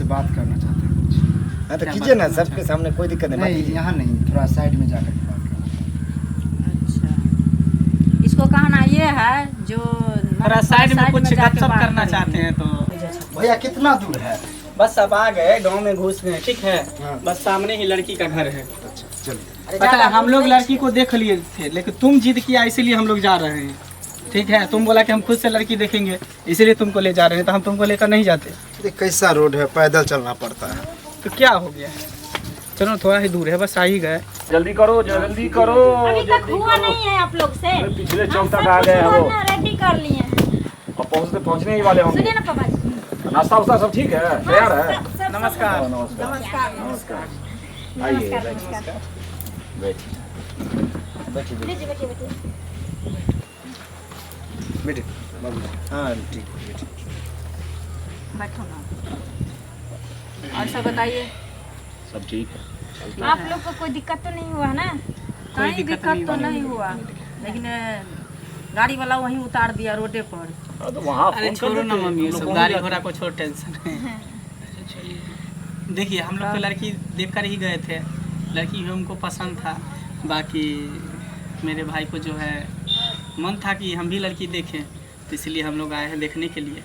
आपसे बात करना चाहते हैं कुछ। हाँ तो कीजिए ना, सबके सामने, कोई दिक्कत नहीं, यहाँ नहीं, थोड़ा साइड में जाकर के बात करना। अच्छा, इसको कहना ये है जो थोड़ा साइड में कुछ गपशप करना चाहते हैं तो। भैया कितना दूर है? बस अब आ गए, गांव में घुस गए, ठीक है। हाँ। बस सामने ही लड़की का घर है। अच्छा चलिए। पता है हम लोग लड़की को देख लिए थे, लेकिन तुम जिद किया इसीलिए हम लोग जा रहे हैं, ठीक है। तुम बोला कि हम खुद से लड़की देखेंगे, इसीलिए तुमको ले जा रहे हैं, तो हम तुमको लेकर नहीं जाते। ये कैसा रोड है, पैदल चलना पड़ता है। तो क्या हो गया, चलो थोड़ा ही दूर है, बस आ ही गए। जल्दी करो जल्दी करो। अभी तक हुआ नहीं है आप लोग से। पिछले चौक तक आ गए हैं वो, रेडी कर लिए और पहुंचने ही वाले होंगे। सुनिए ना पापा जी। नाश्ता वास्ता सब ठीक है, तैयार है? नमस्कार। नमस्कार। नमस्कार। आइए बैठिए। बैठिए बैठिए बैठिए। बेटे हाँ ठीक है। बैठो ना। और सब बताइए, सब ठीक है। आप लोग को कोई दिक्कत तो नहीं हुआ है ना? कोई कहीं दिक्कत तो नहीं हुआ, लेकिन गाड़ी वाला वहीं उतार दिया रोडे पर। तो वहाँ अरे छोड़ो ना मम्मी, ये सब गाड़ी घोड़ा को छोड़, टेंशन है। देखिए हम लोग तो लड़की देख कर ही गए थे, लड़की हमको पसंद था। बाकी मेरे भाई को जो है मन था कि हम भी लड़की देखें, तो इसलिए हम लोग आए हैं देखने के लिए।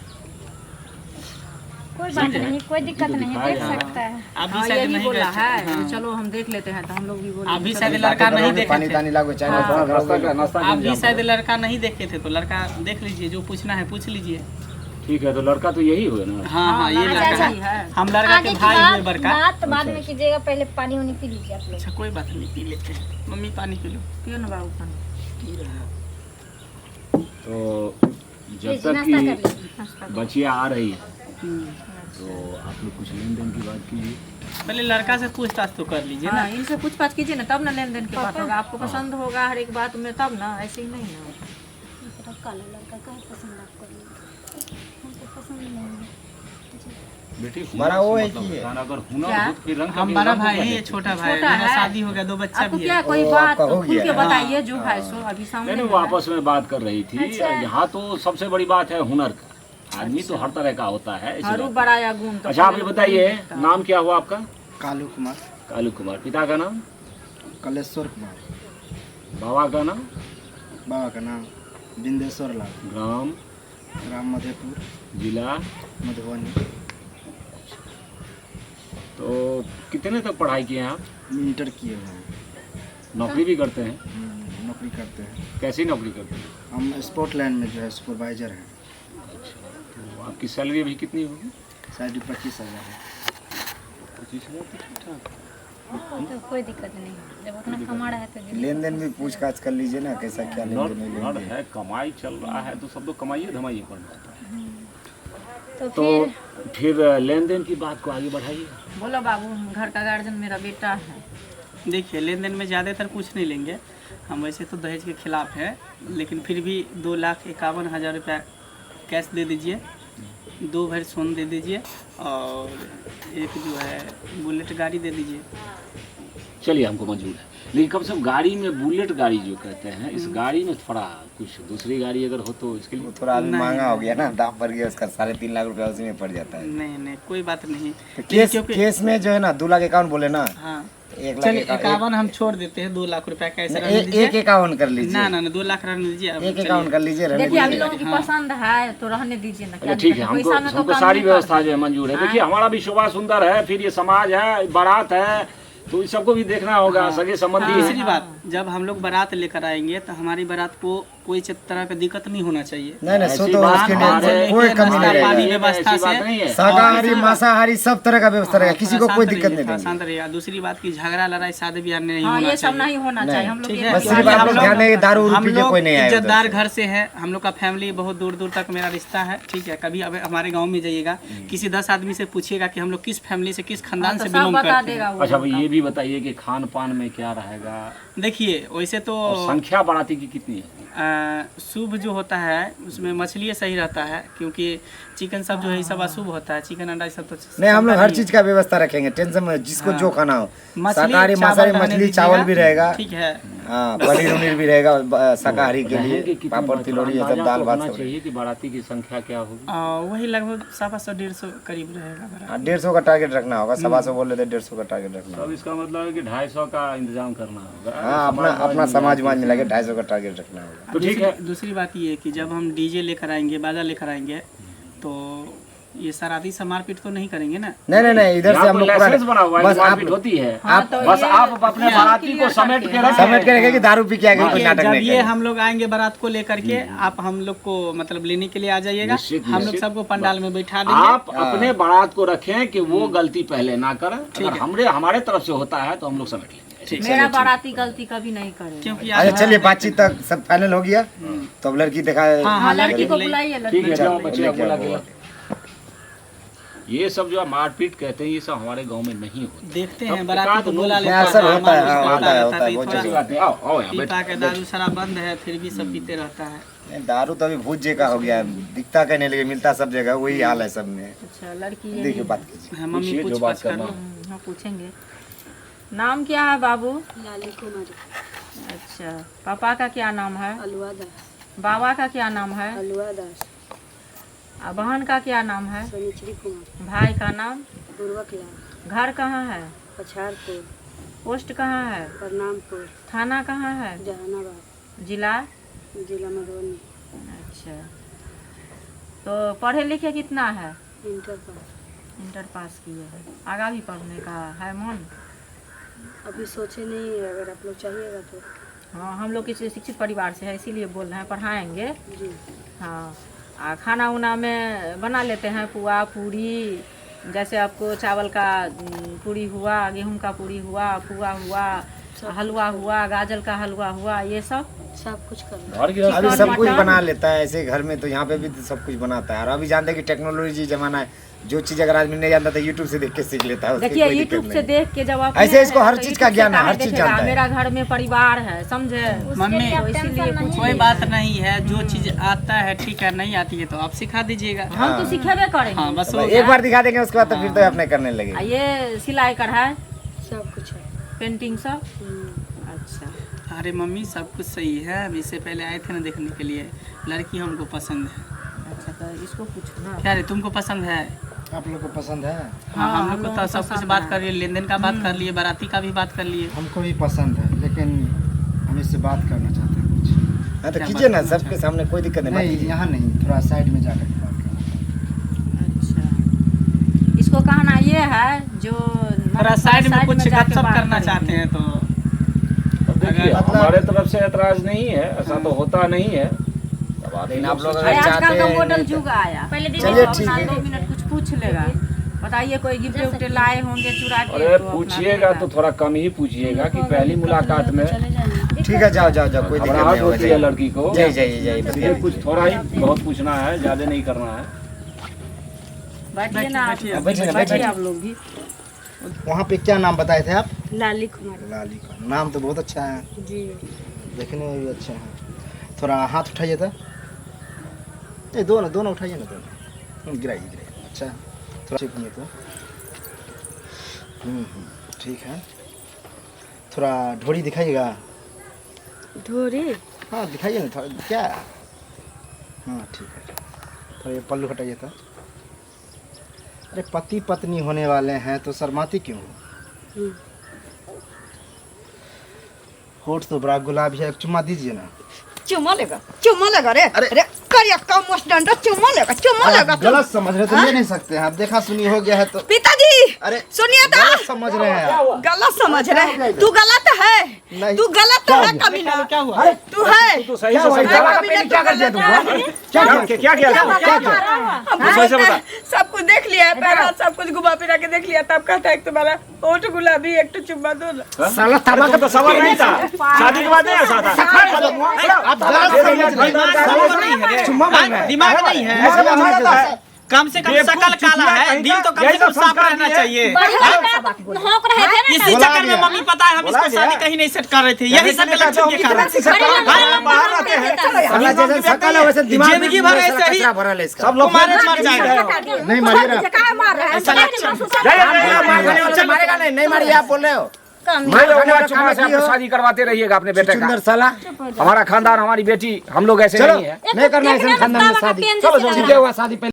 कोई बात नहीं, कोई दिक्कत नहीं है, देख सकता है। आप भी हाँ, शायद यही नहीं बोला गए है, थे। हाँ। चलो हम देख लेते हैं, तो हम लोग भी बोले। आप भी शायद लड़का नहीं देखे पानी थे। तानी लागो, चाय नाश्ता आप भी शायद लड़का नहीं देखे थे, तो लड़का देख लीजिए, जो पूछना है पूछ लीजिए। ठीक है, तो लड़का तो यही हुए ना। हाँ हाँ, ये लड़का लड़का ही है, है। हम लड़का के भाई हुए बड़का। बात बाद में कीजिएगा, पहले पानी वानी पी लीजिए आप लोग। अच्छा कोई बात नहीं, पी लेते हैं। मम्मी पानी पी लो। पियो ना बाबू पानी। तो जब लीजिए, तक नाश्ता कि कर लीजिए, नाश्ता कर बचिया आ रही है, तो आप लोग कुछ लेन देन की बात कीजिए। पहले लड़का से पूछताछ तो कर लीजिए हाँ, ना। इनसे पूछताछ कीजिए ना, तब ना लेन देन की बात होगा। आपको पसंद होगा हर एक बात में, तब ना, ऐसे ही नहीं ना। काला लड़का का पसंद आपको, हमको पसंद नहीं है। बेटी हमारा वो है मतलब कि बताना, अगर हुनर क्या? हो तो फिर रंग हम बड़ा भाई है, ये छोटा भाई है, छोटा मेरा है। शादी हो गया, 2 बच्चा आपको भी क्या है। कोई वो बात आपका हो खुल के गया। बताइए, जो है सो अभी सामने नहीं में वो है। आपस में बात कर रही थी। अच्छा। यहाँ तो सबसे बड़ी बात है हुनर का। आदमी तो हर तरह का होता है, इसी हरू बात। बड़ा या गुण तो अच्छा आप ये बताइए, नाम क्या हुआ आपका? कालू कुमार, कालू कुमार। पिता का नाम? कलेश्वर कुमार। बाबा का नाम? बाबा का नाम बिंदेश्वर लाल। ग्राम? ग्राम मधेपुर, जिला? मधुबनी। तो कितने तक पढ़ाई किए हैं आप? इंटर किए हुए हैं। नौकरी भी करते हैं? नौकरी करते हैं कैसी नौकरी करते हैं? हम। स्पोर्टलैंड में जो है सुपरवाइजर हैं। तो आपकी सैलरी अभी कितनी होगी? शायद 25,000 है। 25,000 तो ठीक ठाक। तो कोई दिक्कत नहीं, जब उतना कमा रहा है तो दीदी। लेन देन भी पूछताछ कर लीजिए ना, कैसा क्या लेन नर देन है, लेन नर देन। है, कमाई चल रहा है, तो सब तो कमाइए धमाइए पर रहता है। तो तो फिर फिर लेन देन की बात को आगे बढ़ाइए। बोलो बाबू, घर का गार्जियन मेरा बेटा है। देखिए लेन देन में ज़्यादातर कुछ नहीं लेंगे, हम वैसे तो दहेज के खिलाफ है, लेकिन फिर भी 2,51,000 रुपया कैश दे दीजिए, 2 भर सोन दे दीजिए, और एक जो है बुलेट गाड़ी दे दीजिए। चलिए हमको मंजूर है, लेकिन कम से कम गाड़ी में बुलेट गाड़ी जो कहते हैं, इस गाड़ी में थोड़ा कुछ दूसरी गाड़ी अगर हो तो इसके लिए वो थोड़ा अभी नहीं, महंगा हो गया ना, दाम बढ़ गया उसका, 3.5 लाख रुपया उसी में पड़ जाता है। नहीं नहीं कोई बात नहीं। तो केस क्योंकि केस में जो है ना 2,51,000 बोले ना, हाँ 1 चलिए लाख 51 हम छोड़ देते हैं, 2 लाख रुपया कैसे रहने दीजिए। 1,51,000 कर लीजिए। ना ना ना 2 लाख रहने दीजिए। अब 1,51,000 कर लीजिए, रहने देखिए अभी दीजिए। लोगों की पसंद है तो रहने दीजिए ना। अच्छा ठीक है, हमको हमको सारी व्यवस्था जो है मंजूर है। देखिए हमारा भी शोभा सुंदर है, फिर ये समाज है, बारात है, तो इस सबको भी देखना होगा, सगे संबंधी दूसरी है। बात, जब हम लोग बारात लेकर आएंगे तो हमारी बारात को कोई तरह का दिक्कत नहीं होना चाहिए। नहीं नहीं, सो ऐसी तो बात उसके हमारे लिए कोई कमी नहीं नाश्ता पानी रहेगा। व्यवस्था ऐसी बात से नहीं है। शाकाहारी मांसाहारी सब तरह का व्यवस्था रहेगा, किसी को थोड़ा कोई शांत दिक्कत रहिए, नहीं थोड़ा देंगे। शांत रहिए। दूसरी बात की झगड़ा लड़ाई शादी ब्याह में नहीं हाँ होना ये सब चाहिए। नहीं होना चाहिए। हम लोग ठीक ये है, बस ध्यान सिर्फ आप लोग हम ध्यान देंगे, दारू हम पी के लोग कोई नहीं आएगा उधर इज्जतदार से। घर से है, हम लोग का फैमिली बहुत दूर दूर तक मेरा रिश्ता है, ठीक है। कभी अब हमारे गांव में जाइएगा, किसी 10 आदमी से पूछिएगा कि हम लोग किस फैमिली से, किस खानदान तो से सब बिलोंग बता करते हैं। देगा वो। अच्छा भाई ये भी बताइए कि खान पान में क्या रहेगा, देखिए वैसे तो और संख्या बाराती की कितनी है? शुभ जो होता है उसमें मछली सही रहता है, क्योंकि चिकन सब जो है ये सब अशुभ होता है, चिकन अंडा ये सब तो नहीं, हम लोग चलता हर नहीं चीज का व्यवस्था रखेंगे, टेंशन में जिसको हाँ। जो खाना हो, मछली, शाकाहारी चावल मांसाहारी रहने मछली दीजिएगा, चावल भी रहेगा, ठीक है। हाँ पनीर उनीर भी रहेगा शाकाहारी के रहेंगे लिए, कितने पापड़ लोग? तिलौरी ये सब अंदाजा दाल तो भात होना सब चाहिए कि बाराती की संख्या क्या होगी। वही लगभग 150-150 करीब रहेगा बराबर। 150 का टारगेट रखना होगा, 125 बोल रहे थे 150 का टारगेट रखना तब होगा। इसका मतलब है कि 250 का इंतजाम करना होगा। हाँ अपना समाज मिला के 250 का टारगेट रखना होगा। तो ठीक है। दूसरी बात ये है कि जब हम डीजे लेकर आएंगे, बाजा लेकर आएंगे, तो ये शरारती से मारपीट तो नहीं करेंगे ना। नहीं इधर से हम लोग लाइसेंस बना हुआ है, बस आप मारपीट होती है। हाँ, तो बस ये आप अपने बाराती को समेट के समेट के रखें कि दारू पी के आगे कोई देखिए, नाटक जब नहीं ये करें। हम लोग आएंगे बारात को लेकर के, आप हम लोग को मतलब लेने के लिए आ जाइएगा, निश्चित, हम लोग निश्चित। सबको पंडाल में बैठा देंगे। आप अपने बारात को रखें कि वो गलती पहले ना करें। अगर हमारे तरफ से होता है तो हम लोग समेट लेंगे। मेरा बाराती गलती कभी नहीं करे। क्योंकि अच्छा चलिए, बातचीत तक सब फाइनल हो गया, तो अब लड़की देखा हाँ लड़की को बुलाइए, लड़की ठीक है, जाओ बच्चे लेके बुला आओ। के। ये सब जो मारपीट कहते हैं ये सब हमारे गांव में नहीं होता। देखते अब हैं बाराती को लोग- बुला लेते नहीं, असर हैं, होता है, हमारे हाँ, उसमें होता है, ये बहुत थोड़ा अच्छी बात है। आओ आओ यहाँ पी बैठ। पा के दारू शराब बंद है, फिर भी सब पीते रहता है। नहीं, दारू तो अभी भूत का हो गया है, दिखता कहने लगे, मिलता सब जगह, वही हाल है सब में। अच्छा लड़की देखिए यही बात कीजिए। हाँ, मम्मी पूछिए जो पूछ बात पाछ कर करना लो। हो। हाँ पूछेंगे। नाम क्या है बाबू? लाली कुमारी। अच्छा, पापा का क्या नाम है? अलुआ दास। बाबा का क्या नाम है? अलुआ दास। और बहन का क्या नाम है? सनिचरी कुमार। भाई का नाम? पूर्वक लाल। घर कहाँ है? पछाड़पुर। पोस्ट कहाँ है? प्रणामपुर। थाना कहाँ है? जहानाबाद। जिला? जिला मधुबनी। अच्छा, तो पढ़े लिखे कितना है? Inter pass. इंटर पास किए हैं। आगा भी पढ़ने का है मन? अभी सोचे नहीं है, अगर आप लोग चाहिएगा तो। हाँ, हम लोग किसी शिक्षित परिवार से है, इसीलिए बोल रहे हैं, पढ़ाएंगे। जी। हाँ, खाना उना में बना लेते हैं, पुआ पूरी, जैसे आपको चावल का पूरी हुआ, गेहूं का पूरी हुआ, पुआ हुआ, हलवा हुआ, गाजर का हलवा हुआ, ये सब सब कुछ कर लो। घर की अभी चिकन, सब कुछ मटन। बना लेता है ऐसे घर में, तो यहाँ पे भी तो सब कुछ बनाता है। और अभी जानते हैं कि टेक्नोलॉजी जमाना है, जो चीज अगर आदमी नहीं जानता तो यूट्यूब से देख के सीख लेता है, उसकी देखिए कोई दिक्कत यूट्यूब से नहीं। देख के जब आप ऐसे इसको हर चीज का ज्ञान है, हर चीज देखेगा, जानता है। मेरा घर में परिवार है, समझे? मम्मी तो इसीलिए कुछ कोई बात नहीं है, जो चीज आता है ठीक है, नहीं आती है तो आप सिखा दीजिएगा। हम तो सिखेबे करेंगे। हाँ बस तो हो एक गया। बार दिखा देंगे, उसके बाद तो फिर तो अपने करने लगे। ये सिलाई कढ़ाई, सब कुछ है। पेंटिंग सब। हम्म। अच्छा, अरे मम्मी सब कुछ सही है, हम इससे पहले आए थे ना देखने के लिए, लड़की हमको पसंद है। अच्छा तो इसको पूछो ना। क्या रे तुमको पसंद है? आप लोग को पसंद है? हाँ, हम लोग को तो को सब कुछ पसंद बात है। कर लिए, लेन देन का बात कर लिए, बाराती का भी बात कर लिए। हमको भी पसंद है, लेकिन हम इससे बात करना चाहते हैं कुछ। हाँ तो क्या कीजिए बात ना, करना सबके सामने कोई दिक्कत नहीं, बात नहीं कीजिए। यहाँ नहीं, थोड़ा साइड में जाकर के बात करना। अच्छा, इसको कहना ये है जो थोड़ा साइड में कुछ जाके गपशप बात करना करेंगे। चाहते हैं तो अब देखिए, अगर- हमारे तरफ से ऐतराज नहीं है, ऐसा तो होता नहीं है। अब लेकिन आप लोग अरे अगर आजकल चाहते का हैं मॉडल तो- जुग आया। पहले चलिए, ठीक है। 2 मिनट कुछ पूछ लेगा, बताइए कोई गिफ्ट उफ्ट लाए होंगे चुरा के? अरे तो अपना पूछिएगा देगा। तो थोड़ा कम ही पूछिएगा कि पहली मुलाकात में चले जाएंगे। ठीक है, जाओ जाओ जाओ, कोई दिक्कत घबराहट नहीं होगा, होती है जाइए। लड़की को। जाइए जाइए जाइए, इसलिए बताइए। कुछ थोड़ा ही बहुत पूछना है, ज्यादा नहीं करना है। बैठिए ना आप, बैठिए, बैठिए ना, बैठिए बैठिए। आप लोग भी। वहाँ पे क्या नाम बताए थे आप? लाली कुमारी। लाली का नाम तो बहुत अच्छा है, जी। देखने में भी अच्छा है। थोड़ा हाथ उठाइए तो, ये दोनों उठाइए ना, दोनों गिराइए। अच्छा, थोड़ा चेकिए तो। ठीक है, थोड़ा ढोरी दिखाइएगा। ढोरी। हाँ दिखाइए ना थोड़ा, क्या? हाँ ठीक है, थोड़ा ये पल्लू हटाइए तो। अरे पति पत्नी होने वाले हैं तो शर्माती क्यों हो? होठ तो बड़ा गुलाबी है, एक चुम्मा दीजिए ना। चुम्मा लेगा रे। अरे करिया का मस्त डंडा चुम्मा लेगा आप गलत समझ रहे तो ले नहीं सकते हैं, आप देखा सुनी हो गया है तो। पिताजी अरे सुनिए तो, गलत समझ रहे हैं आप। गलत समझ रहे, तू गलत है, नहीं। तू गलत है कमीना, क्या हुआ? तू है तो सही से समझा। क्या कर दिया तुमको? क्या किया? सही से बता। सब कुछ देख लिया है, पहला सब कुछ घुमा फिरा के देख लिया, तब कहता है एक तुम्हारा होठ गुलाबी, एक तो चुम्मा दो ना। साला ताबा का तो सवाल नहीं था, शादी के बाद नहीं ऐसा था। आप गलत समझ रहे हैं। दिमाग नहीं है रे। चुम्मा मांग रहा है। दिमाग नहीं है। ऐसे मांग रहा है। कम से कम बेवकूफ शकल काला चुतिया है, कहीं दिल का, तो कम यही से कम तो साफ संस्कार रहना दिए। चाहिए। भौंक रहे थे इसी बोला चक्कर में गया। मम्मी पता है हम बोला इसको शादी गया। कहीं नहीं सेट कर रहे थे, यही सब लक्षण के कारण। बाहर आते हैं साला जैसे शकल है वैसे दिमाग में जिंदगी भर ऐसे ही कचरा भरल है इसका। सब लोग मारे मर जाएगा। नहीं मारिएगा। मारेगा नहीं मारिए, आप बोल रहे हो। चुमा से आपको शादी करवाते रहिएगा अपने बेटे का। सुंदर साला। हमारा खानदान, हमारी बेटी, हम लोग ऐसे चलो नहीं है। नहीं करना है खानदान में शादी। चलो ठीक है हुआ शादी पहले।